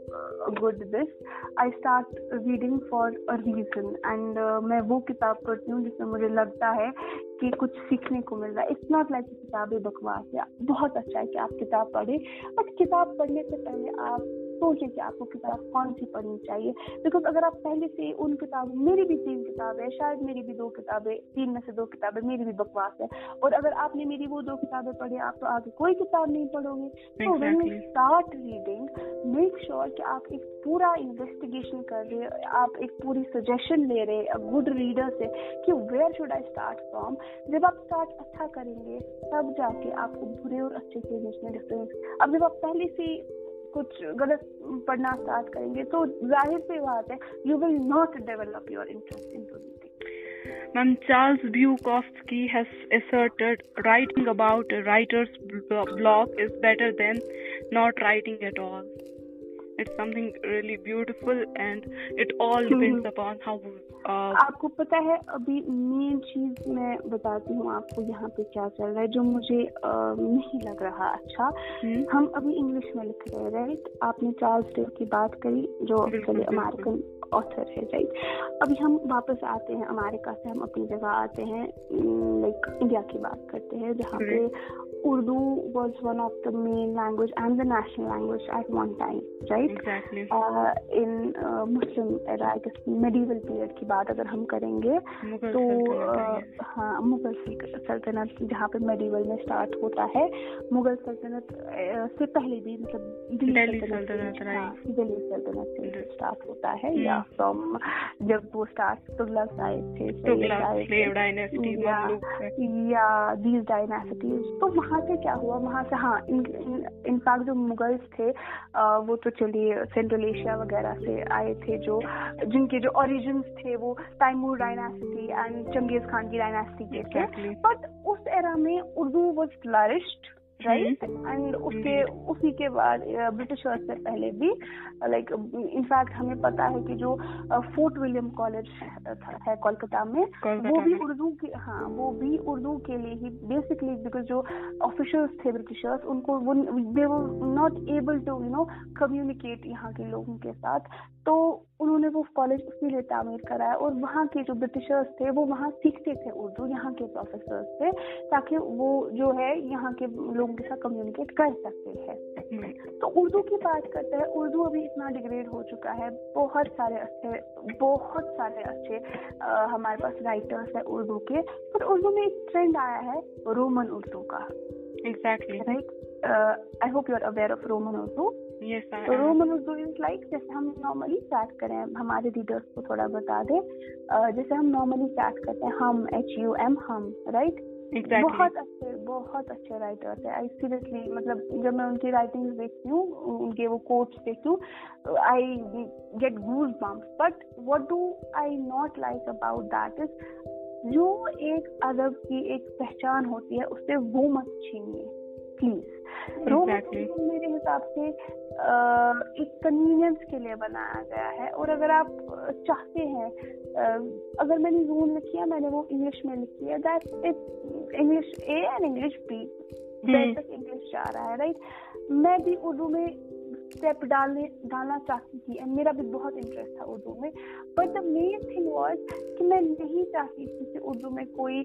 good this. I start reading for a reason, and मैं वो किताब पढ़ती हूँ जिसमें मुझे लगता है कि कुछ सीखने को मिल रहा है। It's not like किताबें बकवास है। बहुत अच्छा है कि आप किताब पढ़ें, बट किताब पढ़ने से पहले आप सोचिए कि आपको किताब कौन सी पढ़नी चाहिए। बिकॉज अगर आप पहले से उन किताबों, मेरी भी 3 किताबें, शायद मेरी भी 2 किताबें, 3 में से 2 किताबें मेरी भी बकवास है, और अगर आपने मेरी वो 2 किताबें पढ़ी, आप तो आगे कोई किताब नहीं पढ़ोगे। तो when you start reading, make sure कि आप एक पूरा इन्वेस्टिगेशन कर रहे हैं, आप एक पूरी सजेशन ले रहे हैं गुड रीडर से कि where should I start from. जब आप स्टार्ट अच्छा करेंगे तब जाके आपको बुरे और अच्छे के बीच में डिफरेंस। अब जब आप पहले से कुछ गलत पढ़ना स्टार्ट करेंगे तो जाहिर सी बात है you will not develop your interest in reading. Ma'am, Charles Bukowski has asserted writing about a writer's blog is better than not writing at all. It's something really beautiful, and it all depends upon how आपको पता है अभी main चीज मैं बताती हूँ आपको यहाँ पे क्या चल रहा है जो मुझे नहीं लग रहा अच्छा। हम अभी इंग्लिश में लिख रहे हैं, राइट? आपने चार्ल्स डे की बात करी जो अमेरिकन ऑथर है, राइट? अभी हम वापस आते हैं अमेरिका से, हम अपनी जगह आते हैं, लाइक इंडिया की बात करते हैं जहाँ पे Urdu was one of the main language and the national language at one time, right? Exactly. In Muslim era, I guess medieval period की बात अगर हम करेंगे तो हाँ, मुगल सल्तनत जहाँ पे medieval में स्टार्ट होता है, मुगल सल्तनत से पहले भी मतलब दिल्ली सल्तनत से स्टार्ट होता है, या फ्रॉम जब वो स्टार्ट तुगलक आए थे, स्लेव डायनेस्टी, या दीज डायनेस्टीज, तो वहाँ से क्या हुआ, वहाँ से हाँ इनफैक्ट जो मुगल्स थे वो तो चलिए सेंट्रल एशिया वगैरह से आए थे, जो जिनके जो ओरिजिन्स थे वो Timur dynasty and Genghis Khan की डायनेस्टी के थे, बट उस एरा में Urdu was flourished, right, and उसी के बाद ब्रिटिशर्स से पहले भी लाइक इनफैक्ट हमें पता है कि जो फोर्ट विलियम कॉलेज है कोलकाता में, वो भी उर्दू के लिए ही बेसिकली, बिकॉज जो ऑफिशियल्स थे ब्रिटिशर्स उनको they were not able to communicate यहाँ के लोगों के साथ, तो उन्होंने वो कॉलेज उसी लिए तामीर कराया, और वहाँ के जो ब्रिटिशर्स थे वो वहाँ सीखते थे उर्दू, यहाँ के प्रोफेसर्स से, ताकि वो जो है यहाँ के लोगों के साथ कम्युनिकेट कर सकते हैं। तो उर्दू की बात करते हैं, उर्दू अभी इतना डिग्रेड हो चुका है, बहुत सारे अच्छे हमारे पास राइटर्स है उर्दू के, पर उर्दू में एक ट्रेंड आया है रोमन उर्दू का। Exactly, right, I hope you are aware of Roman Urdu. Yes, तो रोमन उर्दू इज लाइक, जैसे हम नॉर्मली चैट करें, हमारे रीडर्स को थोड़ा बता दें, जैसे हम नॉर्मली चैट करते हैं, हम HUM, हम, राइट, बहुत अच्छे राइटर्स है। आई सीरियसली, मतलब जब मैं उनकी राइटिंग्स देखती हूँ, उनके वो कोट्स देखती हूँ, I get goose bumps, but what do I not like about that is जो एक अदब की एक पहचान होती है उससे वो मत छीनिए प्लीज। रोमन मेरे हिसाब से एक कन्वीनियंस के लिए बनाया गया है, और अगर आप चाहते हैं, अगर मैंने जून लिखी है, मैंने वो इंग्लिश में लिखी है, that it English A and English B, जब तक इंग्लिश जा रहा है, राइट। मैं भी उर्दू में स्टेप डालना चाहती थी, एंड मेरा भी बहुत इंटरेस्ट था उर्दू में, but the main thing was कि मैं नहीं चाहती थी कि उर्दू में कोई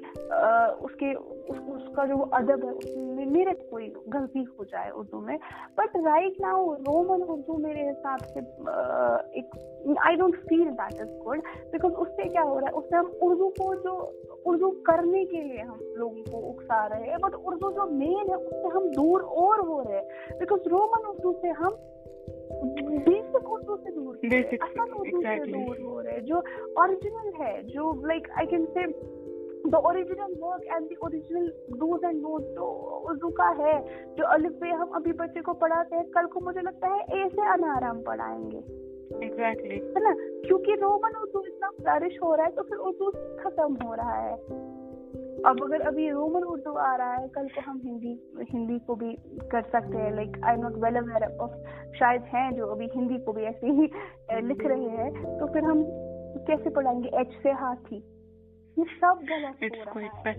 उसका जो अदब है उसमें मेरे कोई गलती हो जाए उर्दू में। But right now Roman Urdu मेरे हिसाब से एक I don't feel that is good, because उससे क्या हो रहा है, उससे हम उर्दू को जो उर्दू करने के लिए हम लोगों को उकसा रहे हैं, बट उर्दू जो मेन है उससे हम दूर और हो रहे हैं, बिकॉज रोमन उर्दू से हम बेसिक उर्दू से दूर, असल उर्दू से दूर हो रहे हैं, जो ओरिजिनल है, जो like I can say the original work and the original dues and notes जो उर्दू का है, जो अलिफ बे हम अभी बच्चे को पढ़ाते हैं, कल को मुझे लगता है ए से अनार हम पढ़ाएंगे। एग्जैक्टली, है ना, क्योंकि रोमन उर्दू इतना फ्लरिश हो रहा है, तो फिर उर्दू खत्म हो रहा है। अब अगर अभी रोमन उर्दू आ रहा है, कल को हम हिंदी को भी कर सकते हैं, like I am not well aware of, शायद हैं जो अभी हिंदी को भी ऐसे ही लिख रहे हैं, तो फिर हम कैसे पढ़ाएंगे एच से हाथी? ये सब गलत हो रहा है,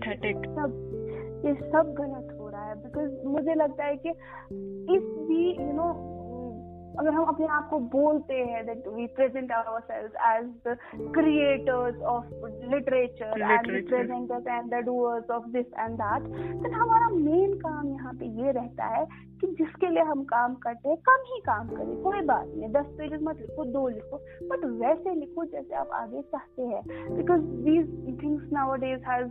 ये सब गलत हो रहा है, बिकॉज मुझे लगता है कि इफ वी अगर हम अपने आप को बोलते हैं that we present ourselves as the creators of literature and the presenters and the doers of this and that, then हमारा मेन काम यहाँ पे ये रहता है कि जिसके लिए हम काम करते हैं कम ही काम करें, कोई बात नहीं, 10 पेजेस मत लिखो, 2 लिखो, बट वैसे लिखो जैसे आप आगे चाहते हैं, because these things nowadays has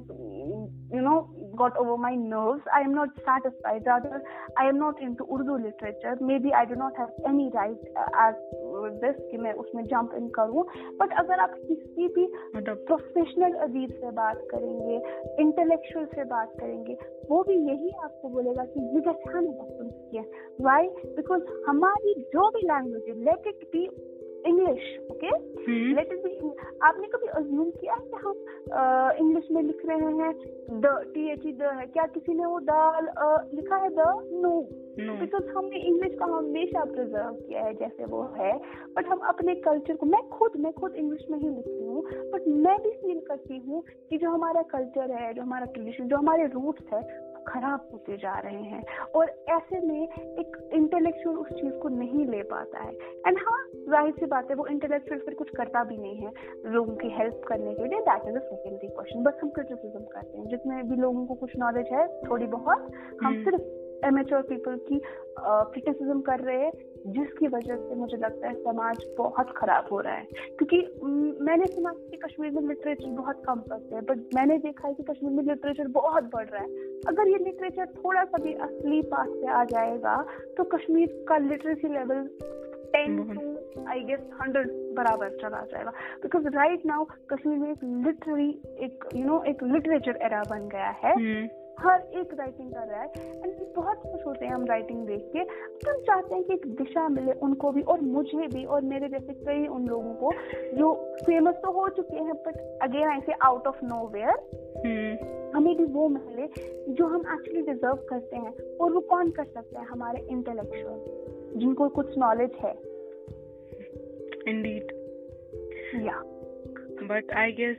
got over my nerves. I am not satisfied, rather I am not into Urdu literature, maybe I do not have any right as this कि मैं उसमें जंप इन करूँ, but अगर आप किसी भी professional अदीब से बात करेंगे, इंटेलेक्चुअल से बात करेंगे, वो भी यही आपको बोलेगा कि ये अच्छा नहीं पसंद किया। वाई? बिकॉज हमारी जो भी लैंग्वेज है, let it be English, okay, let it be. आपने कभी अज्यूम किया कि हम इंग्लिश में लिख रहे हैं द है, क्या किसी ने वो दाल लिखा है द? नो, बिकॉज हमने इंग्लिश को हमेशा प्रिजर्व किया है जैसे वो है, बट हम अपने कल्चर को, मैं खुद इंग्लिश में ही लिखती हूँ, बट मैं भी फील करती हूँ कि जो हमारा कल्चर है, जो हमारा ट्रेडिशन, जो हमारे रूट्स है, खराब होते जा रहे हैं, और ऐसे में एक इंटेलेक्चुअल उस चीज को नहीं ले पाता है। एंड हाँ, जाहिर सी बात है, वो इंटेलेक्चुअल फिर कुछ करता भी नहीं है लोगों की हेल्प करने के लिए, that is a secondary question. बस हम क्रिटिसिज्म करते हैं, जितने भी लोगों को कुछ नॉलेज है थोड़ी बहुत, हम सिर्फ एमेच्योर पीपल की क्रिटिसिज्म कर रहे हैं, जिसकी वजह से मुझे लगता है समाज बहुत खराब हो रहा है। क्योंकि मैंने सुना कि कश्मीर में लिटरेचर बहुत कम पढ़ते हैं, बट मैंने देखा है कि कश्मीर में लिटरेचर बहुत बढ़ रहा है। अगर ये लिटरेचर थोड़ा सा भी असली पास से आ जाएगा तो कश्मीर का literacy level 10 to I guess 100 बराबर चला जाएगा, because right now कश्मीर में एक लिटरेरी एक लिटरेचर एरा बन गया है। हर एक राइटिंग कर रहा है एंड बहुत खुश होते हैं हम राइटिंग देख के। हम चाहते हैं कि एक दिशा मिले उनको भी और मुझे भी और मेरे जैसे कई उन लोगों को जो फेमस तो हो चुके हैं बट अगेन आई से आउट ऑफ नोवेयर, हमें भी वो मिले जो हम एक्चुअली डिजर्व करते हैं। और वो कौन कर सकते हैं? हमारे इंटेलेक्चुअल जिनको कुछ नॉलेज है। इंडीड या बट आई गेस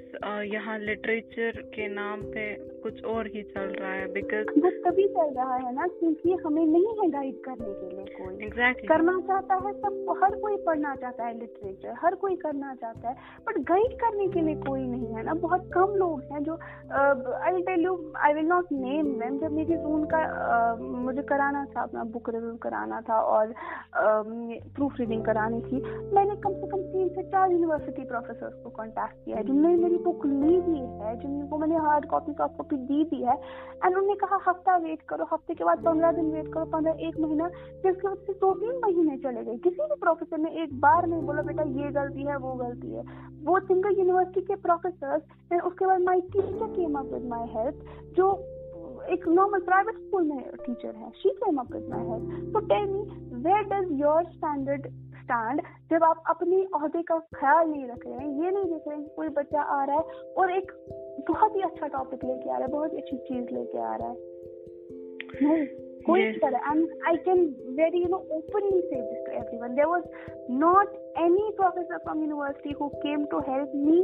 यहाँ लिटरेचर के नाम पे कुछ और ही चल रहा है, बिकॉज वो तभी चल रहा है ना क्योंकि हमें नहीं है गाइड करने के लिए कोई। Exactly. करना चाहता है सब, हर कोई पढ़ना चाहता है लिटरेचर, हर कोई करना चाहता है, बट गाइड करने के लिए कोई नहीं है ना। बहुत कम लोग हैं जो I will tell you, I will not name them. जब मेरी जून का मुझे कराना था, अपना बुक रिव्यू कराना था और प्रूफ रीडिंग करानी थी, मैंने कम से कम 3 से 4 यूनिवर्सिटी प्रोफेसर को कॉन्टैक्ट किया है जिनने मेरी बुक ली भी है, जिनको मैंने हार्ड कॉपी सॉफ्ट कॉपी दी भी है। एंड उन्होंने कहा हफ्ता वेट करो, हफ्ते के बाद 15 दिन वेट करो, 15 एक महीना, जिसके बाद से 2-3 महीने चले गए। किसी भी प्रोफेसर ने एक बार नहीं बोला बेटा ये गलती है वो गलती है। वो सिंगल यूनिवर्सिटी के प्रोफेसर्स एंड उसके बाद my teacher came up with my help, जो एक नॉर्मल प्राइवेट स्कूल में टीचर है, she came up with my help. So tell me where does your standard stand जब आप अपने ओहदे का ख्याल नहीं रख रहे हैं, ये नहीं देख रहे हैं कि कोई बच्चा आ रहा है और एक बहुत ही अच्छा टॉपिक लेके आ रहा है, बहुत अच्छी चीज लेके आ रहा है। नहीं कोई नहीं कर रहा। And I can very openly say this to everyone, there was not any professor from university who came to help me.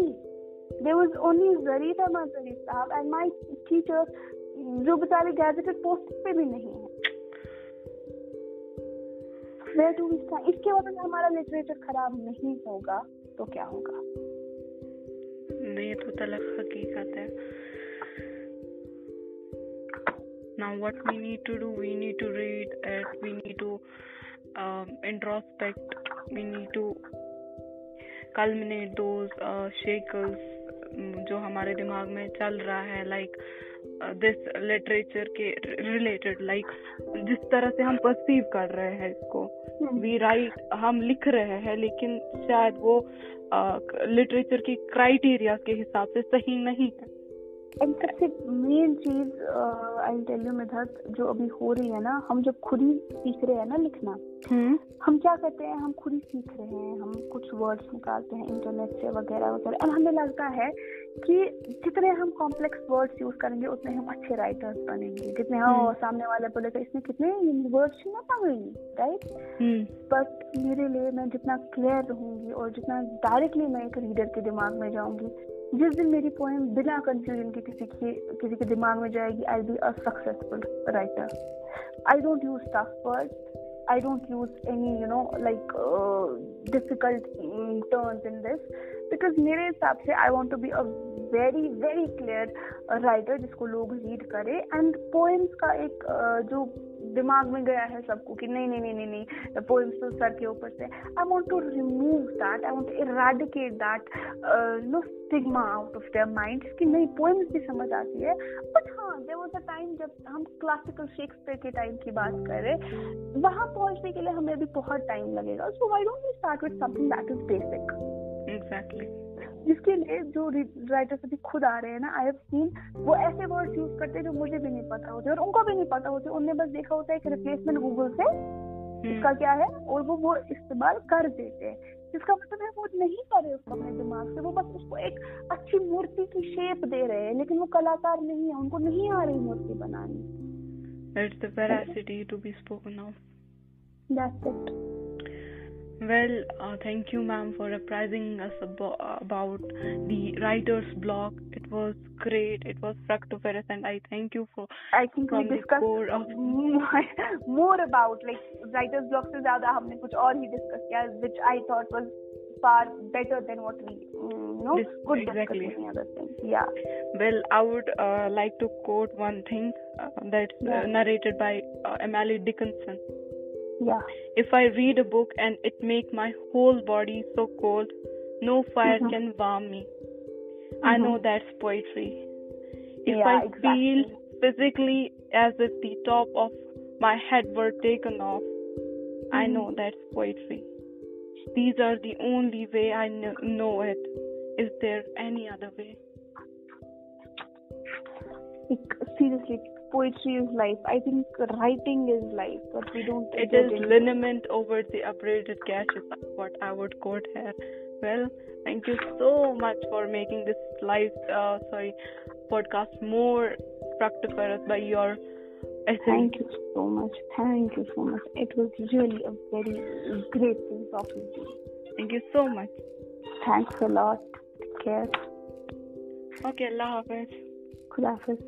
There was only Jarida Mazari साहब एंड माय टीचर्स, जो बेचारे गैजेटेड पोस्ट पे भी नहीं है। Where do we stand? इसके वजह से हमारा लिटरेचर खराब नहीं होगा तो क्या होगा? ये तो तलक हकीकत है। Now what we need to do, we need to read it, we need to introspect, we need to culminate those shakles जो हमारे दिमाग में चल रहा है, like दिस लिटरेचर के रिलेटेड, लाइक जिस तरह से हम परसीव कर रहे हैं इसको, वी राइट, हम लिख रहे हैं लेकिन शायद वो लिटरेचर की क्राइटेरिया के हिसाब से सही नहीं है। एंड सबसे मेन चीज आई टेल यू मेथड जो अभी हो रही है ना, हम जब खुद ही सीख रहे हैं ना लिखना, हम क्या करते हैं, हम खुद ही सीख रहे हैं, हम कुछ वर्ड्स निकालते हैं इंटरनेट से वगैरह वगैरह, और हमें लगता है कि जितने हम कॉम्प्लेक्स वर्ड्स यूज करेंगे उतने हम अच्छे राइटर्स बनेंगे, जितने हम सामने वाले बोलेगा इसमें कितने वर्ड्स ना पाएंगे, राइट? बट मेरे लिए मैं जितना क्लियर रहूंगी और जितना डायरेक्टली मैं एक रीडर के दिमाग में जाऊंगी, जिस दिन मेरी पोएम बिना कंफ्यूजन के किसी के दिमाग में जाएगी, I be a successful writer. I don't use tough words, I don't use any difficult terms in this, because मेरे हिसाब से I want to be a very very clear writer जिसको लोग रीड करे। एंड पोएम्स का एक जो दिमाग में गया है सबको कि नहीं पोएम्स तो सर के ऊपर से, I want to remove that, I want to eradicate that stigma out of their minds कि नहीं पोएम्स भी समझ आती है। बट हाँ, there was a time जब हम क्लासिकल शेक्सपियर के टाइम की बात करें, वहाँ पहुँचने के लिए हमें भी बहुत टाइम लगेगा। So why don't we start with something that is basic? Exactly. जिसके लिए जो राइटर्स अभी खुद आ रहे हैं ना, आई हैव सीन, वो ऐसे वर्ड्स यूज करते हैं जो मुझे भी नहीं पता होते और उनको भी नहीं पता होते। उन्होंने बस देखा होता है एक रिप्लेसमेंट गूगल से इसका क्या है, और वो इस्तेमाल कर देते हैं, जिसका मतलब है वो नहीं कर रहे उसको अपने दिमाग से, वो बस उसको एक अच्छी मूर्ति की शेप दे रहे हैं, लेकिन वो कलाकार नहीं है, उनको नहीं आ रही मूर्ति बनानी। It's the veracity to be spoken of. That's it. Well, thank you, ma'am, for apprising us about the writer's block. It was great. It was fructiferous, and I thank you for. I think we discussed more about writer's block से ज़्यादा हमने कुछ और ही discuss किया, which I thought was far better than what we could discuss any other thing. Yeah. Well, I would like to quote one thing that's narrated by Emily Dickinson. Yeah. If I read a book and it make my whole body so cold, no fire can warm me. I know that's poetry. If I feel physically as if the top of my head were taken off, I know that's poetry. These are the only way I know it. Is there any other way? Like, seriously, poetry is life. I think writing is life, but we don't. It is liniment over the abraded gashes, what I would quote here. Well, thank you so much for making this podcast more productive for us by your essence. Thank you so much. Thank you so much. It was really a very great thing talking to you. Thank you so much. Thanks a lot. Take care. Okay, Allah Hafiz. Khuda Hafiz.